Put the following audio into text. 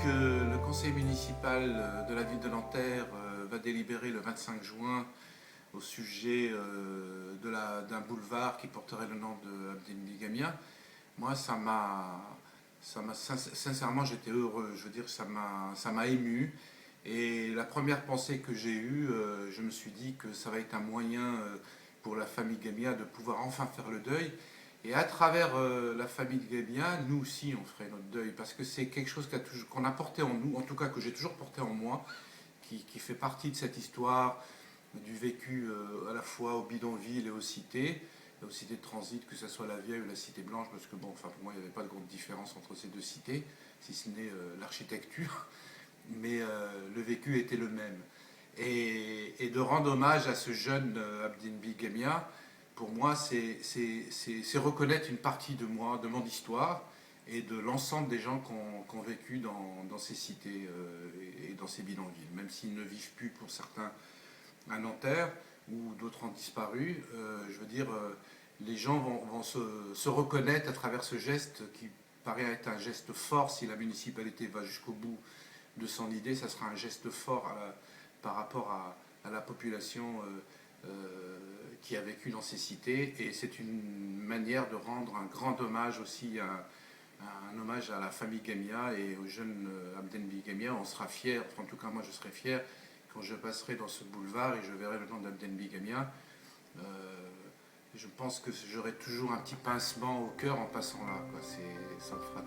que le conseil municipal de la ville de Nanterre va délibérer le 25 juin au sujet d'un boulevard qui porterait le nom de Abdel Bigamia. Moi, sincèrement, j'étais heureux. Je veux dire, ça m'a ému. Et la première pensée que j'ai eue, je me suis dit que ça va être un moyen pour la famille Gamia de pouvoir enfin faire le deuil. Et à travers la famille de Gamia, nous aussi, on ferait notre deuil. Parce que c'est quelque chose qu'on a porté en nous, en tout cas que j'ai toujours porté en moi, qui fait partie de cette histoire du vécu à la fois au bidonville et aux cités de transit, que ce soit la vieille ou la cité blanche, parce que bon, enfin pour moi il n'y avait pas de grande différence entre ces deux cités, si ce n'est l'architecture, mais le vécu était le même. Et de rendre hommage à ce jeune Abdin Bigamia, pour moi c'est reconnaître une partie de moi, de mon histoire, et de l'ensemble des gens qui ont vécu dans ces cités et dans ces bidonvilles, même s'ils ne vivent plus pour certains à Nanterre, ou d'autres ont disparu. Je veux dire, les gens vont se reconnaître à travers ce geste qui paraît être un geste fort. Si la municipalité va jusqu'au bout de son idée, ça sera un geste fort par rapport à la population qui a vécu dans ces cités. Et c'est une manière de rendre un grand hommage aussi un hommage à la famille Gamia et au jeune Abdenbi Gamia. On sera fiers, enfin, en tout cas moi je serai fier quand je passerai dans ce boulevard et je verrai le nom d'Abdenbi Gamia. Euh, je pense que j'aurai toujours un petit pincement au cœur en passant là, quoi. Ça me fera